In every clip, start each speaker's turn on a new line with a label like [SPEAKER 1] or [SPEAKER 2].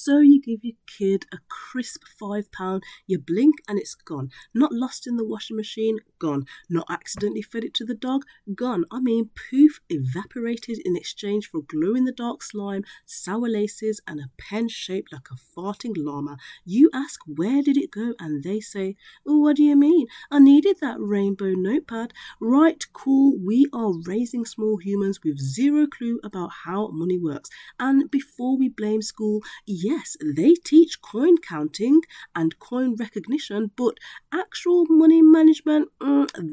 [SPEAKER 1] So you give your kid a crisp £5, you blink and it's gone. Not lost in the washing machine, gone. Not accidentally fed it to the dog, gone. I mean, poof, evaporated in exchange for glow-in-the-dark slime, sour laces, and a pen shaped like a farting llama. You ask, where did it go? And they say, what do you mean? I needed that rainbow notepad. Right, cool, we are raising small humans with zero clue about how money works. And before we blame school, yes, they teach coin counting and coin recognition, but actual money management,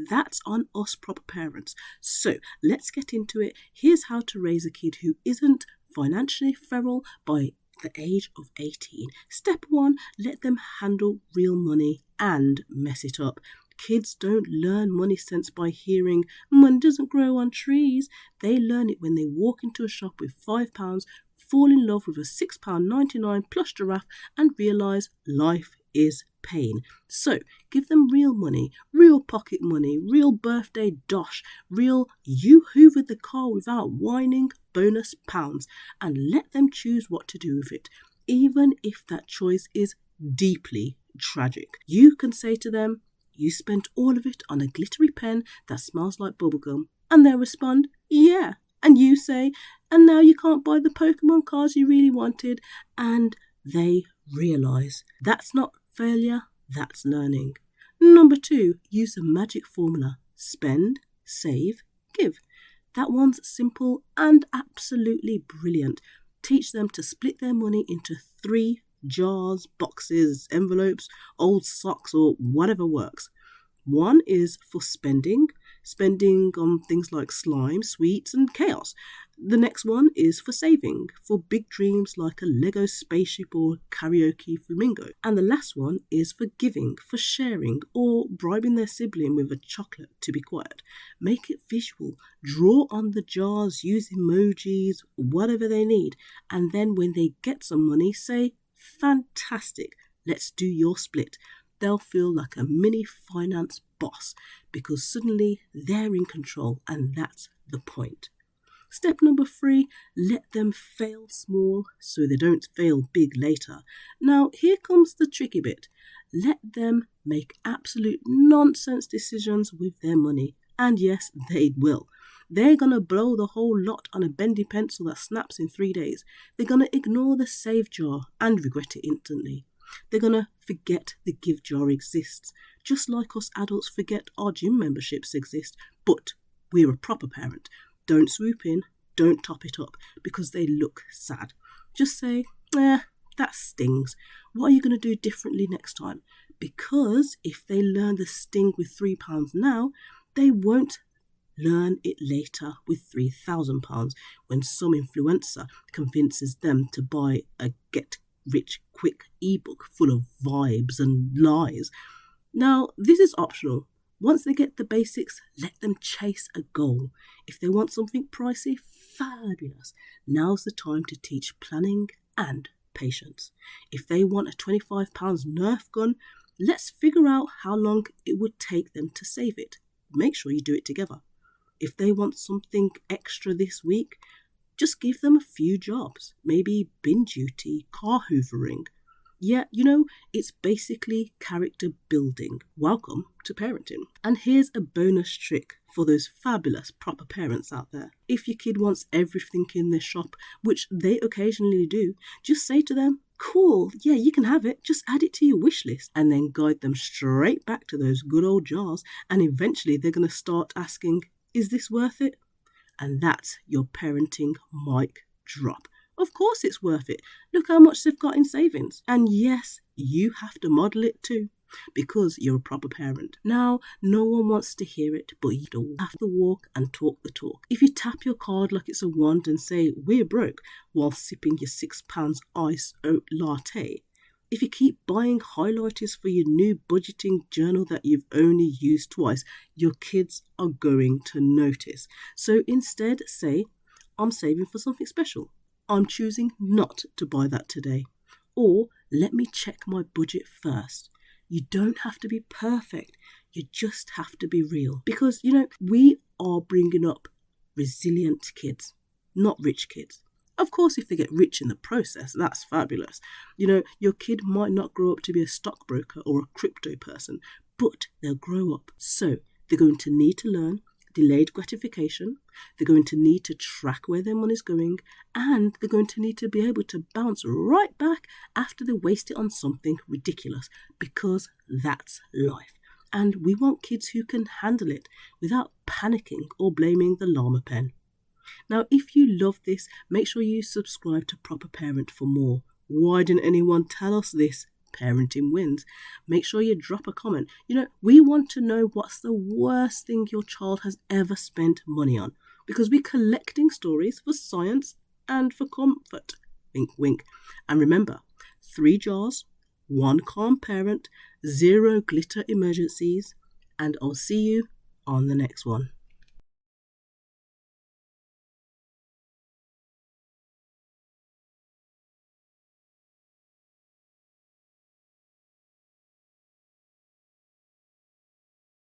[SPEAKER 1] that's on us proper parents. So let's get into it. Here's how to raise a kid who isn't financially feral by the age of 18. Step 1, let them handle real money and mess it up. Kids don't learn money sense by hearing money doesn't grow on trees. They learn it when they walk into a shop with £5, fall in love with a £6.99 plush giraffe, and realise life is pain. So give them real money, real pocket money, real birthday dosh, real you hoovered the car without whining bonus pounds, and let them choose what to do with it, even if that choice is deeply tragic. You can say to them, you spent all of it on a glittery pen that smells like bubblegum, and they'll respond, yeah. And you say, and now you can't buy the Pokemon cards you really wanted, and they realise that's not failure, that's learning. Number 2, use a magic formula. Spend, save, give. That one's simple and absolutely brilliant. Teach them to split their money into 3 jars, boxes, envelopes, old socks, or whatever works. 1 is for spending on things like slime, sweets, and chaos. The next one is for saving, for big dreams like a Lego spaceship or karaoke flamingo. And the last one is for giving, for sharing, or bribing their sibling with a chocolate to be quiet. Make it visual. Draw on the jars, use emojis, whatever they need. And then when they get some money, say, fantastic, let's do your split. They'll feel like a mini finance boss because suddenly they're in control, and that's the point. Step number 3, let them fail small so they don't fail big later. Now, here comes the tricky bit. Let them make absolute nonsense decisions with their money. And yes, they will. They're going to blow the whole lot on a bendy pencil that snaps in 3 days. They're going to ignore the save jar and regret it instantly. They're going to forget the give jar exists, just like us adults forget our gym memberships exist. But we're a proper parent. Don't swoop in, don't top it up, because they look sad. Just say, that stings. What are you going to do differently next time? Because if they learn the sting with £3 now, they won't learn it later with £3,000 when some influencer convinces them to buy a get-rich-quick ebook full of vibes and lies. Now, this is optional. Once they get the basics, let them chase a goal. If they want something pricey, fabulous. Now's the time to teach planning and patience. If they want a £25 Nerf gun, let's figure out how long it would take them to save it. Make sure you do it together. If they want something extra this week, just give them a few jobs. Maybe bin duty, car hoovering. Yeah, it's basically character building. Welcome to parenting. And here's a bonus trick for those fabulous proper parents out there. If your kid wants everything in their shop, which they occasionally do, just say to them, cool, yeah, you can have it. Just add it to your wish list, and then guide them straight back to those good old jars. And eventually they're going to start asking, is this worth it? And that's your parenting mic drop. Of course it's worth it. Look how much they've got in savings. And yes, you have to model it too, because you're a proper parent. Now, no one wants to hear it, but you have to walk and talk the talk. If you tap your card like it's a wand and say, we're broke, while sipping your £6 ice oat latte, if you keep buying highlighters for your new budgeting journal that you've only used twice, your kids are going to notice. So instead, say, I'm saving for something special. I'm choosing not to buy that today. Or let me check my budget first. You don't have to be perfect. You just have to be real. Because, we are bringing up resilient kids, not rich kids. Of course, if they get rich in the process, that's fabulous. Your kid might not grow up to be a stockbroker or a crypto person, but they'll grow up. So they're going to need to learn delayed gratification, they're going to need to track where their money's going, and they're going to need to be able to bounce right back after they waste it on something ridiculous, because that's life. And we want kids who can handle it without panicking or blaming the llama pen. Now, if you love this, make sure you subscribe to Proper Parent for more. Why didn't anyone tell us this? Parenting wins. Make sure you drop a comment. We want to know what's the worst thing your child has ever spent money on, because we're collecting stories for science and for comfort. Wink, wink. And remember, 3 jars, 1 calm parent, 0 glitter emergencies, and I'll see you on the next one.